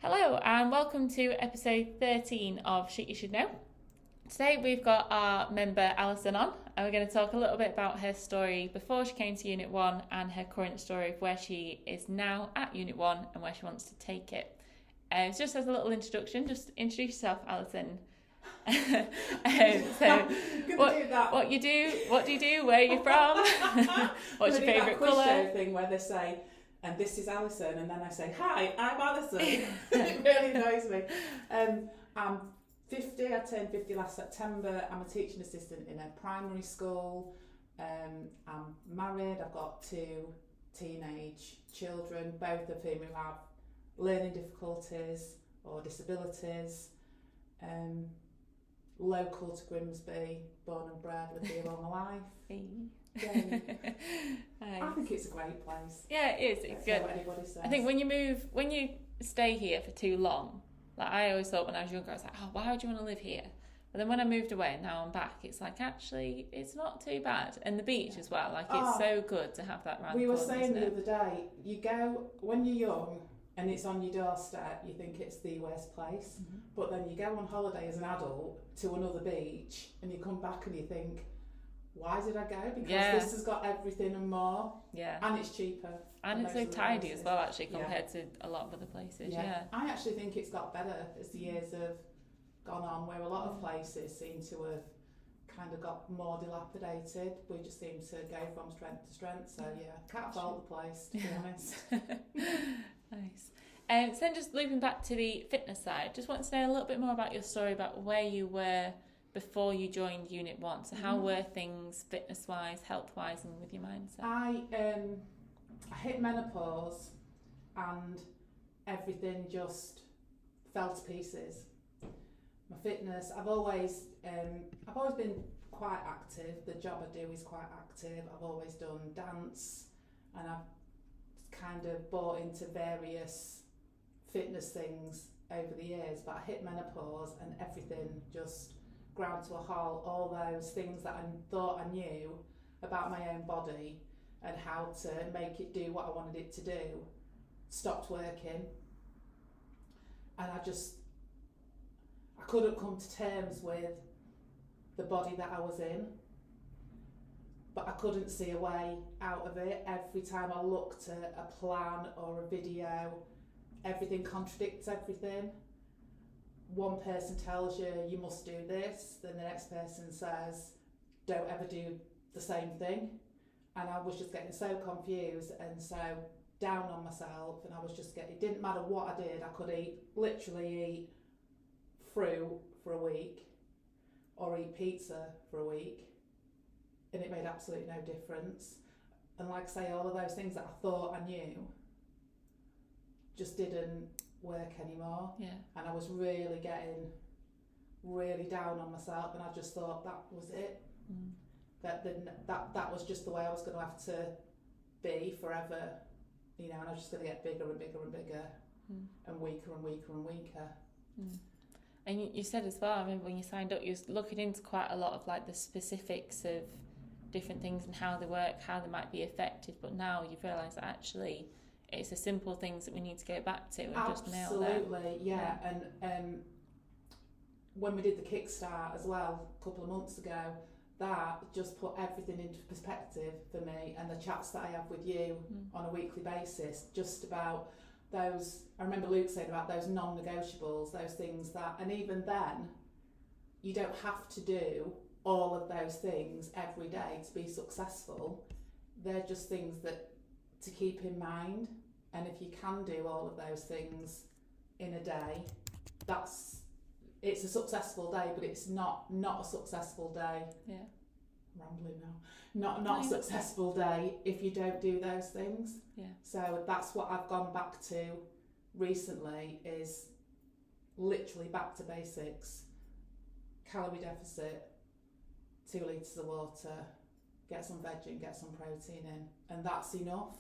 Hello and welcome to episode 13 of Shit You Should Know. Today we've got our member Alison on and we're going to talk a little bit about her story before she came to Unit 1 and her current story of where she is now at Unit 1 and where she wants to take it. Just as a little introduction, just introduce yourself, Alison. What do you do, where are you from, what's your favourite colour? Thing where they say, and this is Alison, and then I say, hi, I'm Alison. It really annoys me. I'm 50, I turned 50 last September. I'm a teaching assistant in a primary school. I'm married, I've got 2 teenage children, both of whom have learning difficulties or disabilities. Local to Grimsby, born and bred, lived here all my life. Nice. I think it's a great place. Yeah, it is. It's good. What anybody says. I think when you stay here for too long, like I always thought when I was younger, I was like, oh, why would you want to live here? But then when I moved away and now I'm back, it's like, actually, it's not too bad. And the beach as well, like it's so good to have that round the corner. We were saying the other day, you go, when you're young and it's on your doorstep, you think it's the worst place. Mm-hmm. But then you go on holiday as an adult to another beach and you come back and you think, why did I go? Because this has got everything and more. Yeah. And it's cheaper. And it's so tidy as well, actually, compared to a lot of other places. Yeah. I actually think it's got better as the years have gone on, where a lot of places seem to have kind of got more dilapidated. We just seem to go from strength to strength. So, can't fault the place, to be honest. Nice. So then just looping back to the fitness side, just want to know a little bit more about your story about where you were before you joined Unit 1. So how were things fitness-wise, health-wise and with your mindset? I hit menopause and everything just fell to pieces. My fitness, I've always been quite active. The job I do is quite active. I've always done dance and I've kind of bought into various fitness things over the years, but I hit menopause and everything just ground to a halt. All those things that I thought I knew about my own body and how to make it do what I wanted it to do stopped working, and I couldn't come to terms with the body that I was in, but I couldn't see a way out of it. Every time I looked at a plan or a video, everything contradicts everything. One person tells you must do this, then the next person says don't ever do the same thing, and I was just getting so confused and so down on myself, and I was just it didn't matter what I did, I could literally eat fruit for a week or eat pizza for a week and it made absolutely no difference. And like I say, all of those things that I thought I knew just didn't work anymore. And I was really getting really down on myself, and I just thought that was it. That was just the way I was going to have to be forever, and I was just going to get bigger and bigger and bigger and weaker and weaker and weaker. And you said as well, I remember when you signed up, you was looking into quite a lot of like the specifics of different things and how they work, how they might be effective, but now you've realised that actually it's the simple things that we need to go back to and just nail them. Absolutely, yeah. And when we did the Kickstart as well a couple of months ago, that just put everything into perspective for me, and the chats that I have with you on a weekly basis, just about those, I remember Luke saying about those non-negotiables, those things that, and even then, you don't have to do all of those things every day to be successful. They're just things that to keep in mind, and if you can do all of those things in a day, it's a successful day, but it's not a successful day. Rambling now. Not a successful day if you don't do those things. So that's what I've gone back to recently, is literally back to basics. Calorie deficit, 2 litres of water, get some veg in, get some protein in, and that's enough.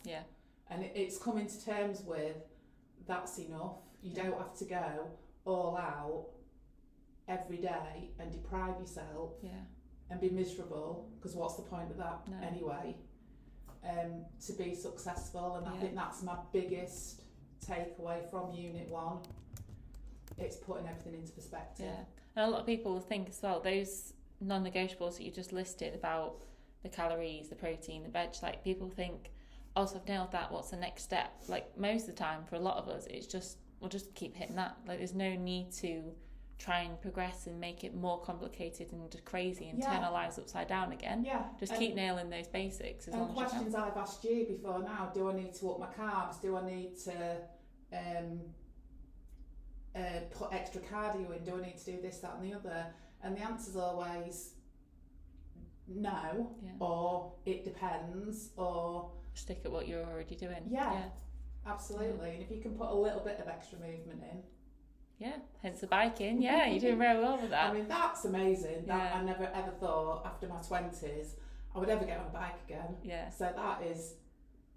And it's coming to terms with that's enough. You don't have to go all out every day and deprive yourself and be miserable, because what's the point of that anyway? To be successful, and I think that's my biggest takeaway from Unit 1, it's putting everything into perspective. Yeah, and a lot of people think as well, those non-negotiables that you just listed about the calories, the protein, the veg, like people think, oh, so I've nailed that, what's the next step? Like most of the time for a lot of us, it's just, we'll just keep hitting that. Like there's no need to try and progress and make it more complicated and just crazy and turn our lives upside down again. Yeah. Just keep nailing those basics. And questions I've asked you before now, do I need to up my carbs? Do I need to put extra cardio in? Do I need to do this, that and the other? And the answer's always no, or it depends, or stick at what you're already doing. Absolutely. And if you can put a little bit of extra movement in, hence the biking. You're doing very well with that. I mean, that's amazing. That I never ever thought after my 20s I would ever get on a bike again. So that is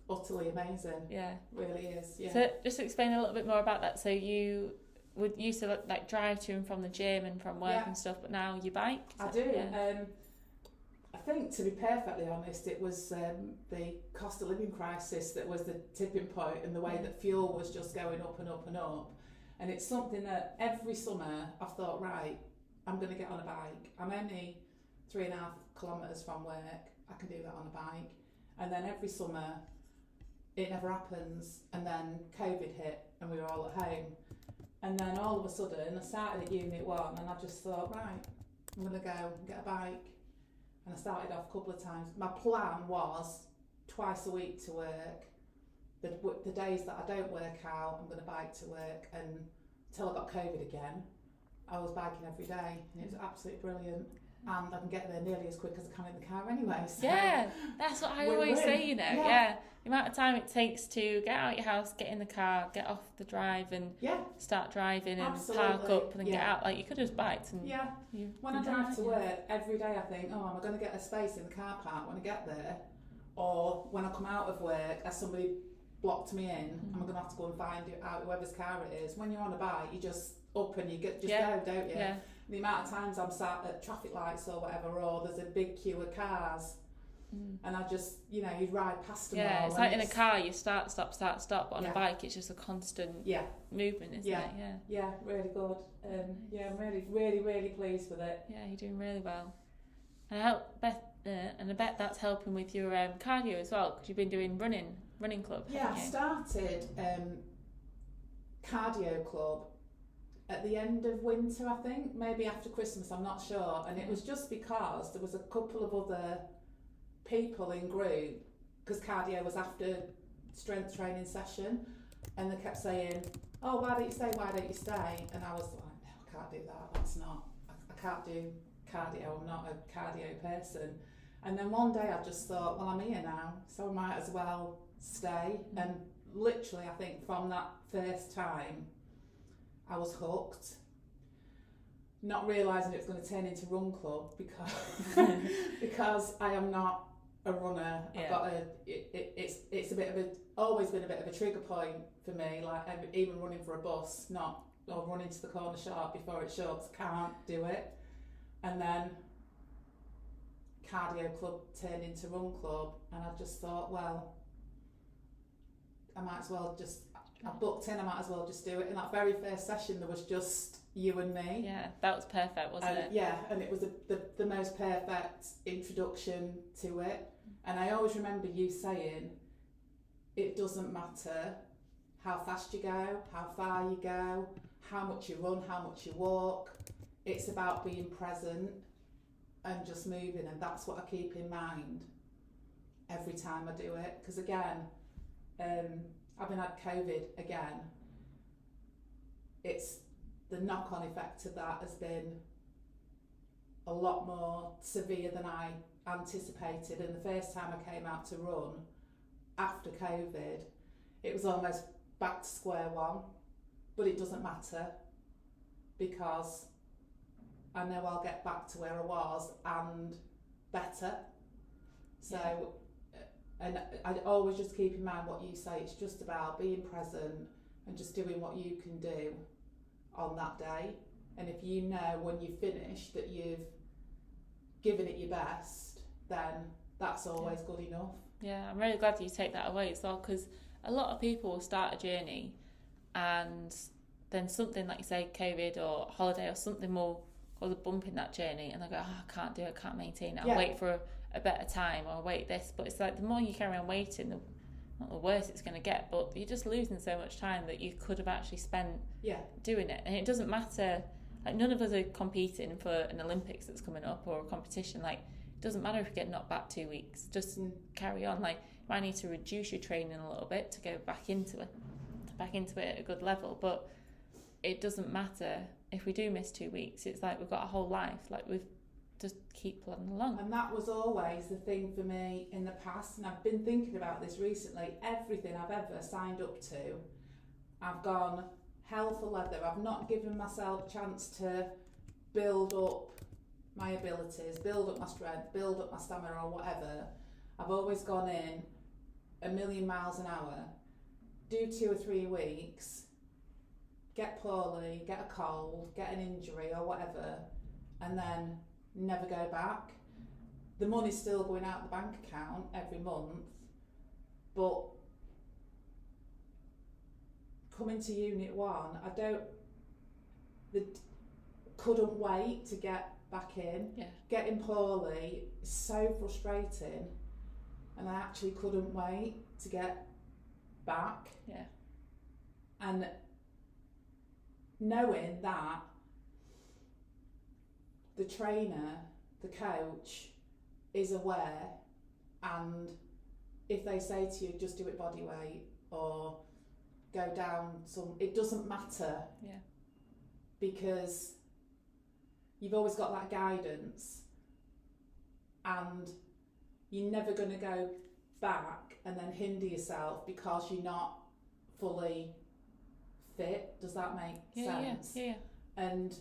utterly amazing. Really is. So just explain a little bit more about that. So you would used to like drive to and from the gym and from work and stuff, but now you bike? I do. I think, to be perfectly honest, it was the cost of living crisis that was the tipping point, and the way that fuel was just going up and up and up. And it's something that every summer I've thought, right, I'm going to get on a bike. I'm only 3.5 kilometres from work. I can do that on a bike. And then every summer it never happens. And then COVID hit and we were all at home. And then all of a sudden I started at Unit 1 and I just thought, right, I'm going to go and get a bike. And I started off a couple of times. My plan was twice a week to work. The days that I don't work out, I'm going to bike to work. And until I got COVID again, I was biking every day, and it was absolutely brilliant. And I can get there nearly as quick as I can in the car anyway. So that's what I always say, the amount of time it takes to get out your house, get in the car, get off the drive and start driving and park up and then get out. Like you could have just biked and when I drive to work every day, I think, oh, am I going to get a space in the car park when I get there? Or when I come out of work, has somebody blocked me in, am I going to have to go and find out whoever's car it is? When you're on a bike, you just up and you go, don't you? The amount of times I'm sat at traffic lights or whatever, or there's a big queue of cars, and I just, you ride past them all. It's like in a car, you start, stop, start, stop. But on a bike, it's just a constant movement, isn't it? Yeah, really good. I'm really, really, really pleased with it. Yeah, you're doing really well. And I bet that's helping with your cardio as well, because you've been doing running club. I started cardio club at the end of winter, I think, maybe after Christmas, I'm not sure. And it was just because there was a couple of other people in group, because cardio was after strength training session, and they kept saying, oh, why don't you stay? And I was like, no, I can't do that. I can't do cardio. I'm not a cardio person. And then one day I just thought, well, I'm here now, so I might as well stay. And literally, I think from that first time, I was hooked, not realising it was going to turn into run club because I am not a runner. I've got it's a bit of always been a bit of a trigger point for me, like even running for a bus, or running to the corner shop before it shuts, can't do it. And then cardio club turned into run club, and I just thought, well, I might as well just, I booked in, I might as well just do it. In that very first session, there was just you and me. Yeah, that was perfect, wasn't it? Yeah, and it was the most perfect introduction to it. And I always remember you saying, it doesn't matter how fast you go, how far you go, how much you run, how much you walk. It's about being present and just moving, and that's what I keep in mind every time I do it. Because again, having had COVID again, it's the knock-on effect of that has been a lot more severe than I anticipated. And the first time I came out to run after COVID, it was almost back to square one, but it doesn't matter because I know I'll get back to where I was and better. So and I always just keep in mind what you say, it's just about being present and just doing what you can do on that day. And if you know when you finish that you've given it your best, then that's always good enough. Yeah, I'm really glad that you take that away as well, because a lot of people start a journey and then something like you say, COVID or holiday or something will cause a bump in that journey, and they'll go, oh, I can't do it, I can't maintain it, I'll wait for a better time, or wait this. But it's like the more you carry on waiting, not the worse it's going to get, but you're just losing so much time that you could have actually spent doing it. And it doesn't matter, like none of us are competing for an Olympics that's coming up or a competition. Like it doesn't matter if you get knocked back 2 weeks, just carry on. Like you might need to reduce your training a little bit to go back into it at a good level, but it doesn't matter if we do miss 2 weeks. It's like we've got a whole life, like we've just keep plodding along. And that was always the thing for me in the past, and I've been thinking about this recently. Everything I've ever signed up to, I've gone hell for leather. I've not given myself a chance to build up my abilities, build up my strength, build up my stamina or whatever. I've always gone in 1,000,000 miles an hour, do 2 or 3 weeks, get poorly, get a cold, get an injury or whatever, and then never go back. The money's still going out the bank account every month, but coming to Unit 1, couldn't wait to get back in. Getting poorly is so frustrating, and I actually couldn't wait to get back. And knowing that the trainer, the coach, is aware, and if they say to you, just do it body weight or go down it doesn't matter. Because you've always got that guidance, and you're never going to go back and then hinder yourself because you're not fully fit. Does that make sense? And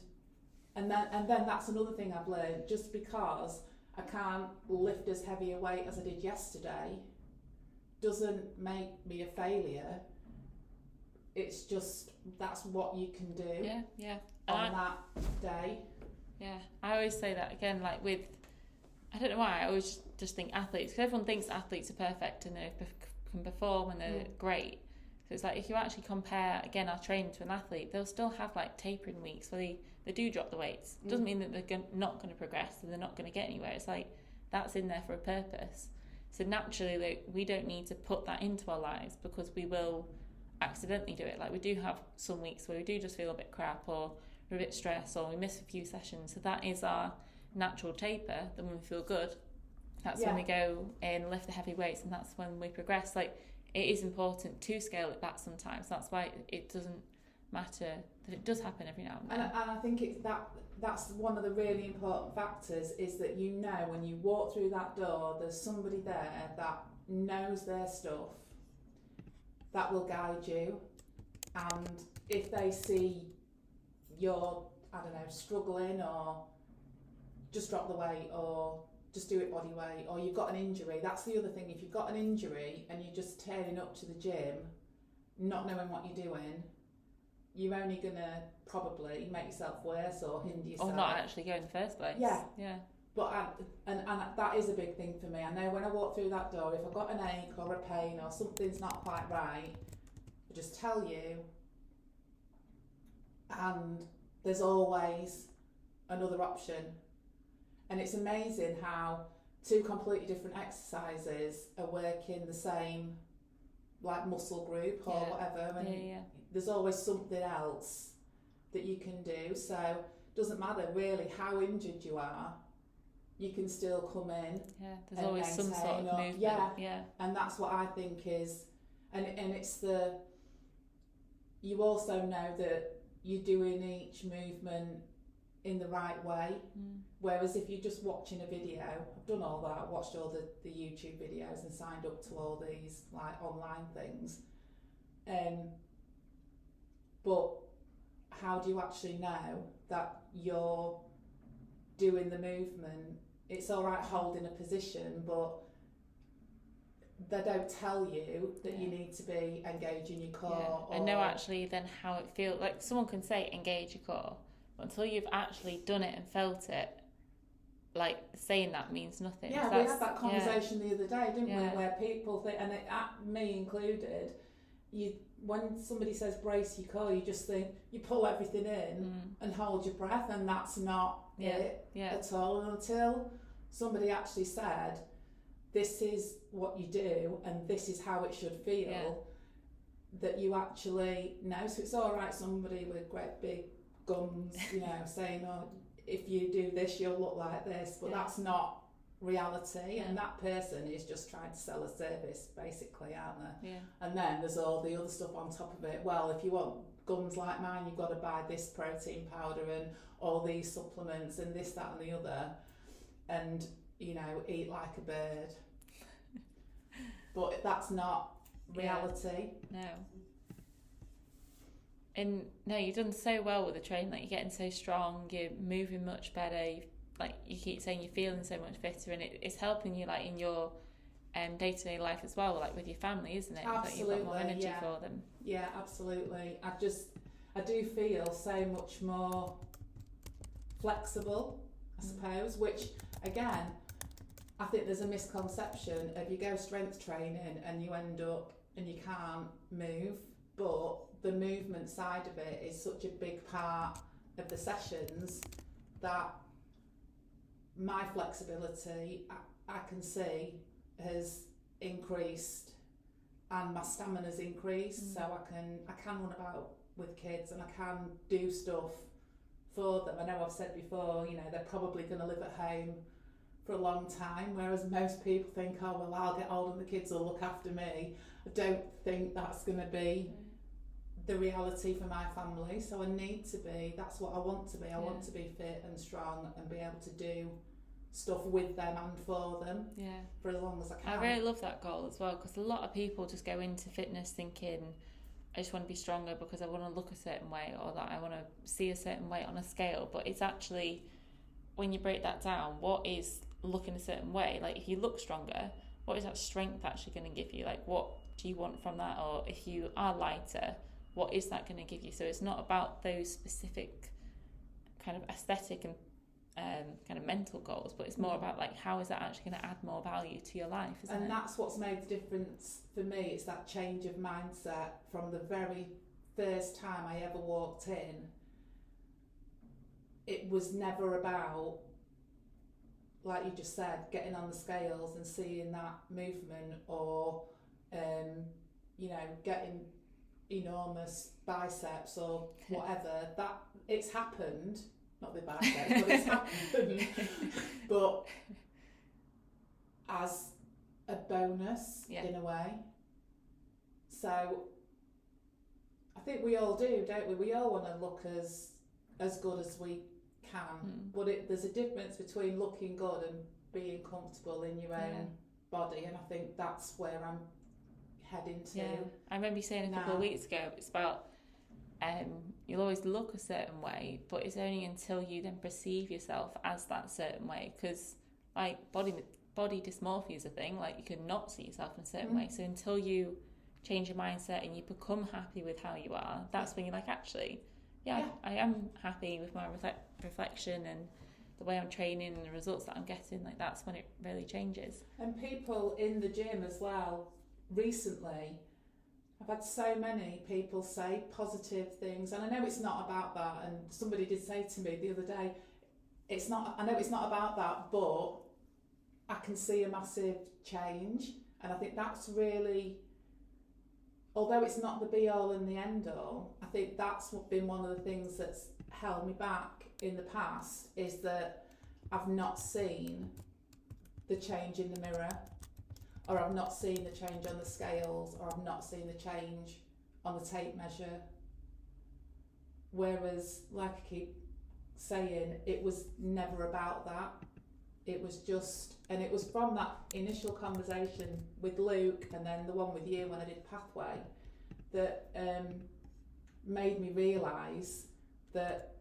then that's another thing I've learned. Just because I can't lift as heavy a weight as I did yesterday doesn't make me a failure. It's just that's what you can do on that day. I always say that again, like with, I don't know why, I always just think athletes, because everyone thinks athletes are perfect and they can perform and they're great. So it's like if you actually compare, again, our training to an athlete, they'll still have like tapering weeks where they do drop the weights. It doesn't mean that they're not going to progress and they're not going to get anywhere. It's like that's in there for a purpose. So naturally, like, we don't need to put that into our lives because we will accidentally do it. Like we do have some weeks where we do just feel a bit crap or we're a bit stressed or we miss a few sessions. So that is our natural taper. Then when we feel good, that's when we go and lift the heavy weights, and that's when we progress. Like it is important to scale it back sometimes. That's why it doesn't matter that it does happen every now and then. And I think that's one of the really important factors, is that you know when you walk through that door, there's somebody there that knows their stuff, that will guide you. And if they see you're, I don't know, struggling or just drop the weight or just do it body weight, or you've got an injury, that's the other thing. If you've got an injury and you're just turning up to the gym not knowing what you're doing, you're only going to probably make yourself worse or hinder yourself. Or not actually go in the first place. But and that is a big thing for me. I know when I walk through that door, if I've got an ache or a pain or something's not quite right, I just tell you, and there's always another option. And it's amazing how 2 completely different exercises are working the same, like, muscle group or whatever, and there's always something else that you can do. So it doesn't matter really how injured you are, you can still come in. There's always some sort of movement. And that's what I think is, and it's you also know that you're doing each movement in the right way. Whereas if you're just watching a video, I've done all that, watched all the YouTube videos and signed up to all these like online things, but how do you actually know that you're doing the movement? It's all right holding a position, but they don't tell you that you need to be engaging your core. And know actually then how it feels. Like someone can say engage your core, but until you've actually done it and felt it, like saying that means nothing. We had that conversation the other day, didn't we? Where people think, and me included, when somebody says brace your core, you just think you pull everything in and hold your breath, and that's not it at all. And until somebody actually said, this is what you do and this is how it should feel, that you actually know. So it's all right, somebody with great big guns, you know, saying, oh, if you do this, you'll look like this, but that's not reality, and that person is just trying to sell a service, basically, aren't they? And then there's all the other stuff on top of it. Well, if you want guns like mine, you've got to buy this protein powder and all these supplements and this, that and the other, and, you know, eat like a bird. But that's not reality. No. And no, you've done so well with the training. Like, you're getting so strong, you're moving much better. Like you keep saying, you're feeling so much fitter, and it's helping you, like, in your day-to-day life as well, like with your family, isn't it? Absolutely. Like, you've got more energy for them. Yeah, absolutely. I do feel so much more flexible, I suppose, which, again, I think there's a misconception of you go strength training and you end up and you can't move, but the movement side of it is such a big part of the sessions that my flexibility, I can see, has increased, and my stamina's increased, so I can run about with kids and I can do stuff for them. I know I've said before, you know, they're probably going to live at home for a long time, whereas most people think, oh well, I'll get old and the kids will look after me. I don't think that's going to be the reality for my family, so I need to be, that's what I want to be. I want to be fit and strong and be able to do stuff with them and for them for as long as I can. I really love that goal as well, because a lot of people just go into fitness thinking, I just want to be stronger because I want to look a certain way, or that I want to see a certain way on a scale. But it's actually, when you break that down, what is looking a certain way? Like, if you look stronger, what is that strength actually going to give you? Like, what do you want from that? Or if you are lighter, what is that going to give you? So it's not about those specific kind of aesthetic and kind of mental goals, but it's more about, like, how is that actually going to add more value to your life, isn't it? And that's what's made the difference for me. It's that change of mindset from the very first time I ever walked in. It was never about, like you just said, getting on the scales and seeing that movement, or you know, getting enormous biceps or whatever. That it's happened, not the biceps, but it's happened, but as a bonus in a way. So I think we all do, don't we? We all want to look as good as we can, but there's a difference between looking good and being comfortable in your own body, and I think that's where I'm heading to. I remember you saying a couple of weeks ago, it's about you'll always look a certain way, but it's only until you then perceive yourself as that certain way, because, like, body dysmorphia is a thing. Like, you can not see yourself in a certain way, so until you change your mindset and you become happy with how you are, that's when you're like, actually, I am happy with my reflection and the way I'm training and the results that I'm getting. Like, that's when it really changes. And people in the gym as well, recently, I've had so many people say positive things, and I know it's not about that, and somebody did say to me the other day, I know it's not about that, but I can see a massive change. And I think that's really, although it's not the be all and the end all, I think that's been one of the things that's held me back in the past, is that I've not seen the change in the mirror, or I've not seen the change on the scales, or I've not seen the change on the tape measure. Whereas, like I keep saying, it was never about that. It was just, and it was from that initial conversation with Luke and then the one with you when I did Pathway, that made me realise that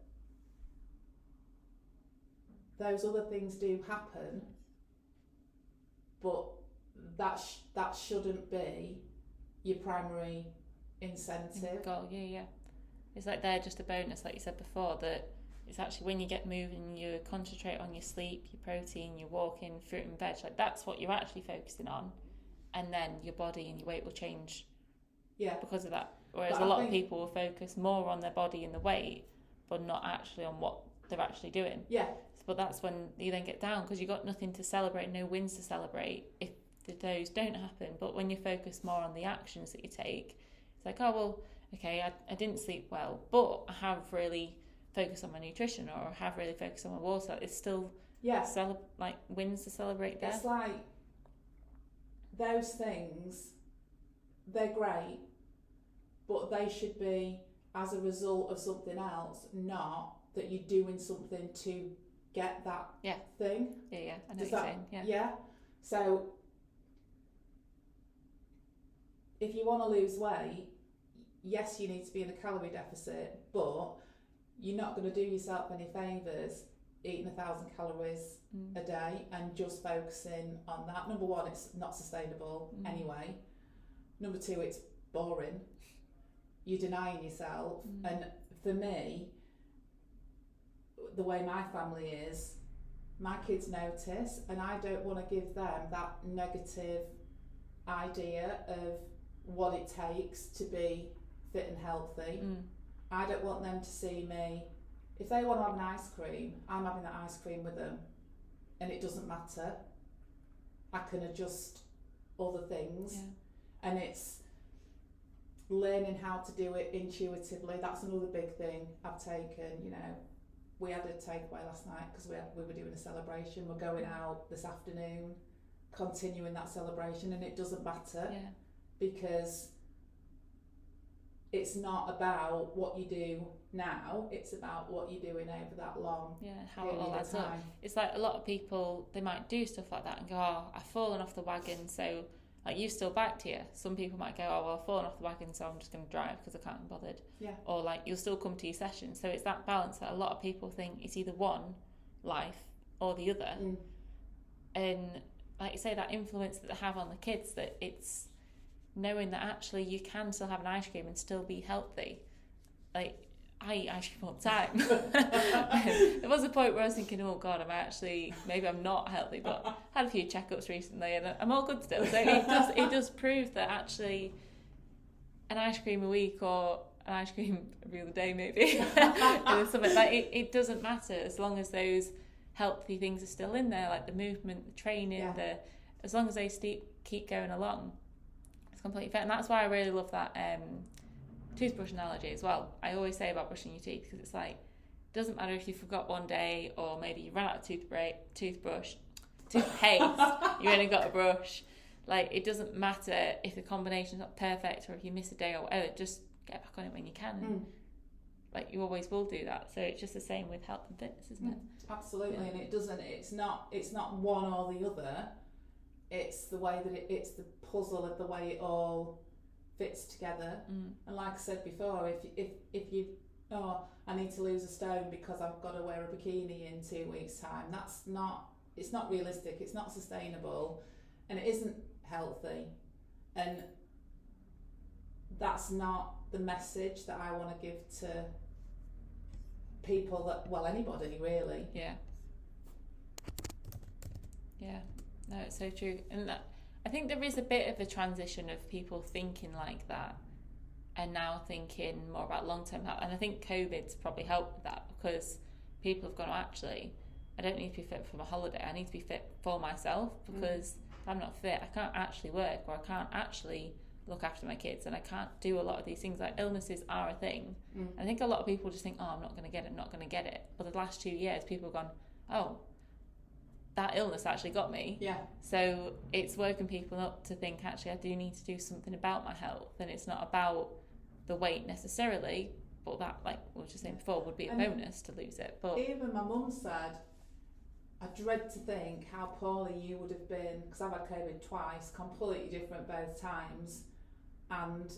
those other things do happen, but that shouldn't be your primary incentive. Goal, it's like they're just a bonus, like you said before, that it's actually when you get moving, you concentrate on your sleep, your protein, your walking, fruit and veg, like that's what you're actually focusing on, and then your body and your weight will change because of that. Whereas But a lot of people will focus more on their body and the weight, but not actually on what they're actually doing. Yeah. But that's when you then get down, because you've got nothing to celebrate, no wins to celebrate if those don't happen. But when you focus more on the actions that you take, it's like, oh, well, okay, I didn't sleep well, but I have really focused on my nutrition, or I have really focused on my water. It's still like wins to celebrate there. It's like those things, they're great, but they should be as a result of something else, not that you're doing something to get that thing. Yeah, I know what you're saying. Yeah. So if you want to lose weight, yes, you need to be in a calorie deficit, but you're not going to do yourself any favours eating 1,000 calories a day and just focusing on that. Number one, it's not sustainable anyway. Number two, it's boring. You're denying yourself. And for me, the way my family is, my kids notice, and I don't want to give them that negative idea of what it takes to be fit and healthy. I don't want them to see me, if they want to have an ice cream, I'm having that ice cream with them, and it doesn't matter. I can adjust other things, and it's learning how to do it intuitively. That's another big thing I've taken. You know, we had a takeaway last night because we were doing a celebration. We're going out this afternoon, continuing that celebration, and it doesn't matter because it's not about what you do now, it's about what you're doing over that long how it all adds up. It's like a lot of people, they might do stuff like that and go, oh, I've fallen off the wagon, so like you still backed here. Some people might go, oh, well, I've fallen off the wagon, so I'm just going to drive because I can't be bothered. Or like you'll still come to your session. So it's that balance that a lot of people think it's either one life or the other. And like you say, that influence that they have on the kids, that it's knowing that actually you can still have an ice cream and still be healthy. Like, I eat ice cream all the time. There was a point where I was thinking, oh God, maybe I'm not healthy, but I had a few checkups recently and I'm all good still. So it does prove that actually an ice cream a week or an ice cream every other day maybe, something like it doesn't matter as long as those healthy things are still in there, like the movement, the training, as long as they keep going along, it's completely fair. And that's why I really love that toothbrush analogy as well. I always say about brushing your teeth, because it's like, it doesn't matter if you forgot one day, or maybe you ran out of toothpaste, you only got a brush. Like, it doesn't matter if the combination's not perfect, or if you miss a day or whatever, just get back on it when you can. Like, you always will do that. So it's just the same with health and fitness, isn't it? Absolutely. And it's not one or the other. It's the way that it's the puzzle of the way it all fits together. And like I said before, if you I need to lose a stone because I've got to wear a bikini in 2 weeks' time, it's not realistic, it's not sustainable, and it isn't healthy, and that's not the message that I want to give to people, anybody really. No, it's so true. And I think there is a bit of a transition of people thinking like that and now thinking more about long-term health. And I think COVID's probably helped with that, because people have gone, actually, I don't need to be fit for my holiday. I need to be fit for myself, because if I'm not fit, I can't actually work, or I can't actually look after my kids, and I can't do a lot of these things. Like, illnesses are a thing. I think a lot of people just think, I'm not going to get it. But the last 2 years, people have gone, oh, that illness actually got me. So it's woken people up to think, actually, I do need to do something about my health, and it's not about the weight necessarily, but that, like we were just saying before, would be a bonus to lose it. But even my mum said, I dread to think how poorly you would have been, because I've had COVID twice, completely different both times, and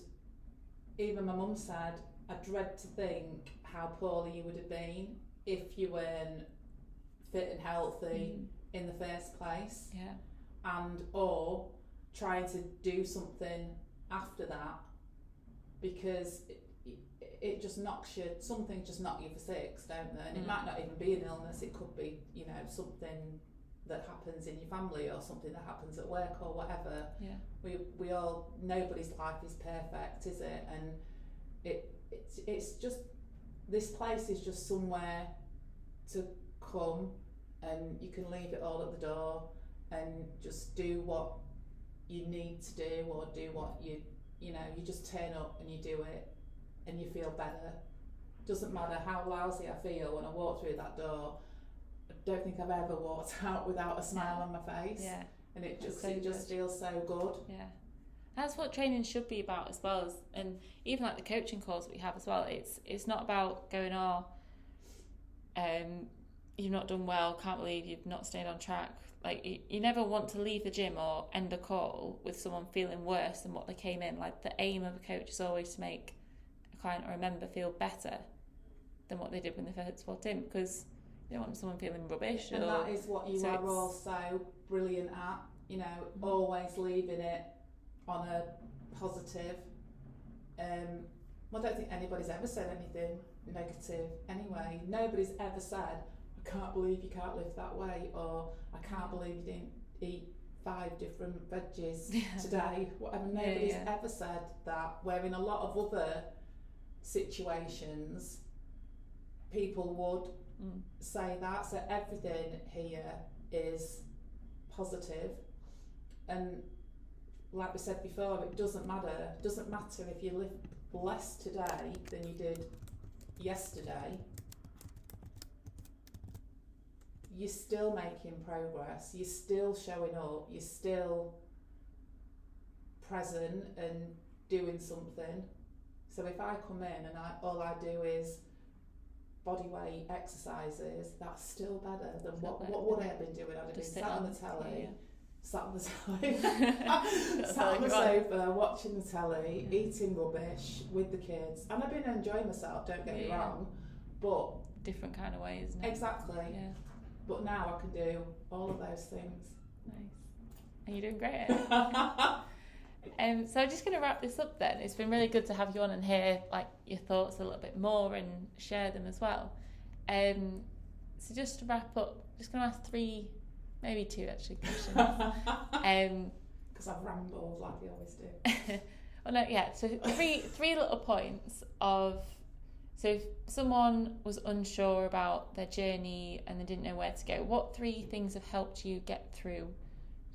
even my mum said, I dread to think how poorly you would have been if you weren't fit and healthy in the first place, and or trying to do something after that, because it just knocks you, some things just knock you for six, don't they? And it might not even be an illness, it could be, something that happens in your family or something that happens at work or whatever. Yeah. We all, nobody's life is perfect, is it? And it's just, this place is just somewhere to come, and you can leave it all at the door and just do what you need to do, or do what you know, you just turn up and you do it and you feel better. Doesn't matter how lousy I feel when I walk through that door. I don't think I've ever walked out without a smile on my face. Yeah. And it just so just feels so good. Yeah. That's what training should be about as well, and even like the coaching calls that we have as well. It's not about going, you've not done well, can't believe you've not stayed on track. Like you never want to leave the gym or end a call with someone feeling worse than what they came in. Like the aim of a coach is always to make a client or a member feel better than what they did when they first walked in, because you don't want someone feeling rubbish. And that is what you are all so brilliant at, you know, always leaving it on a positive. I don't think anybody's ever said anything negative anyway. Nobody's ever said, I can't believe you can't live that way, or I can't believe you didn't eat 5 different veggies today, whatever. Nobody's ever said that, where in a lot of other situations people would say that. So everything here is positive, and like we said before, it doesn't matter if you live less today than you did yesterday. You're still making progress, you're still showing up, you're still present and doing something. So if I come in and all I do is body weight exercises, that's still better than what would I have been doing? I'd have been sat on the telly, sat on the sofa, watching the telly, eating rubbish with the kids. And I've been enjoying myself, don't get me wrong, but different kind of ways. Isn't it? Exactly. Yeah. But now I can do all of those things. Nice. And you're doing great. So I'm just going to wrap this up then. It's been really good to have you on and hear like your thoughts a little bit more and share them as well. So just to wrap up, just going to ask 3, maybe 2 actually questions. Because I've rambled like you always do. Well, no, yeah. So three little points of. So if someone was unsure about their journey and they didn't know where to go, what 3 things have helped you get through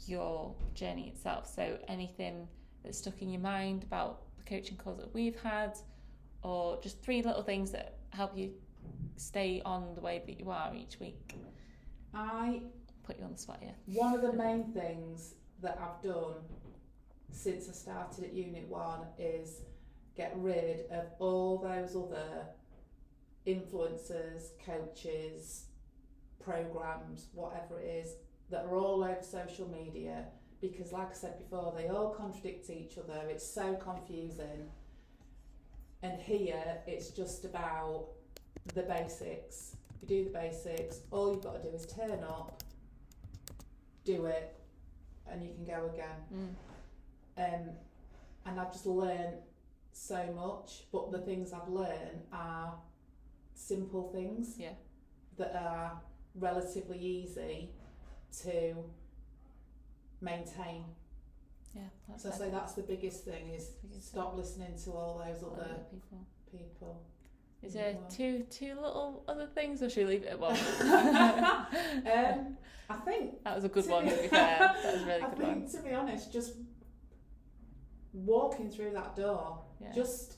your journey itself? So anything that's stuck in your mind about the coaching calls that we've had, or just 3 little things that help you stay on the way that you are each week? I put you on the spot here. One of the main things that I've done since I started at Unit 1 is get rid of all those other influencers, coaches, programs, whatever it is, that are all over social media, because like I said before, they all contradict each other. It's so confusing. And here it's just about the basics. You do the basics, all you've got to do is turn up, do it, and you can go again. And I've just learned so much, but the things I've learned are simple things that are relatively easy to maintain. So I say that's the biggest thing, is stop listening to all those other people. Is there two little other things, or should we leave it at one? I think that was a good one, to be fair. That was a really good one. I think, to be honest, just walking through that door, just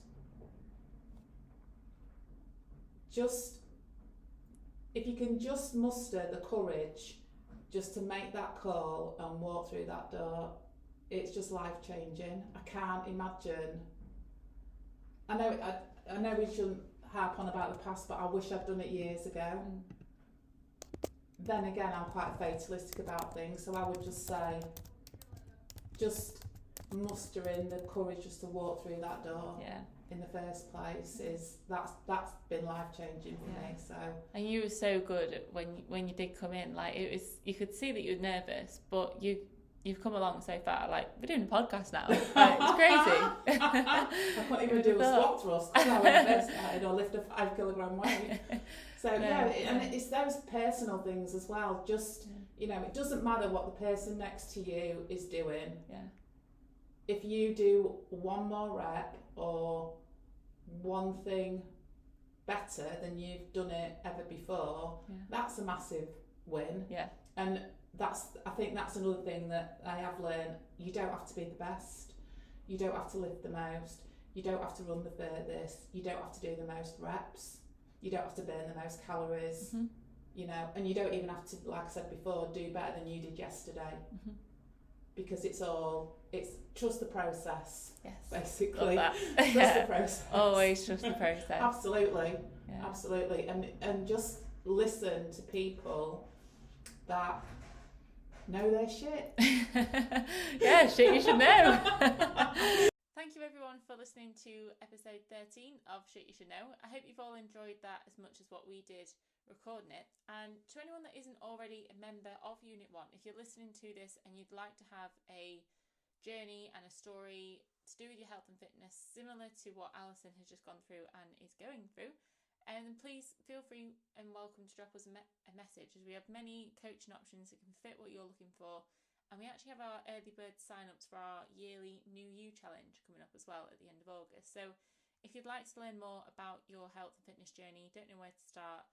if you can just muster the courage just to make that call and walk through that door, it's just life-changing. I can't imagine. I know we shouldn't harp on about the past, but I wish I'd done it years ago. Then again, I'm quite fatalistic about things, so I would just say, just mustering the courage just to walk through that door in the first place, is that's been life-changing for me. So, and you were so good at when you did come in, like it was, you could see that you were nervous, but you you've come along so far. Like, we're doing a podcast now. Like, it's crazy. I couldn't even do a squat thrust when I first started, or lift a 5 kilogram weight. So and it's those personal things as well. Just you know, it doesn't matter what the person next to you is doing. Yeah. If you do one more rep or one thing better than you've done it ever before, that's a massive win. Yeah. And I think that's another thing that I have learned. You don't have to be the best. You don't have to lift the most. You don't have to run the furthest. You don't have to do the most reps. You don't have to burn the most calories. Mm-hmm. You know, and you don't even have to, like I said before, do better than you did yesterday. Mm-hmm. Because it's trust the process. Yes. Basically. Love that. Trust the process. Always trust the process. Absolutely. Yeah. Absolutely. And just listen to people that know their shit. Yeah, shit you should know. Thank you everyone for listening to episode 13 of Shit You Should Know. I hope you've all enjoyed that as much as what we did recording it. And to anyone that isn't already a member of Unit 1, if you're listening to this and you'd like to have a journey and a story to do with your health and fitness similar to what Alison has just gone through and is going through, and please feel free and welcome to drop us a message, as we have many coaching options that can fit what you're looking for. And we actually have our early bird sign-ups for our yearly New You challenge coming up as well at the end of August. So if you'd like to learn more about your health and fitness journey, don't know where to start,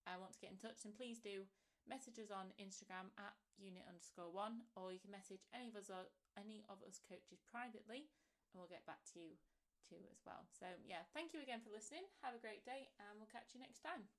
want to get in touch, then please do message us on Instagram at unit_1, or you can message any of us coaches privately, and we'll get back to you too as well. So yeah, thank you again for listening. Have a great day, and we'll catch you next time.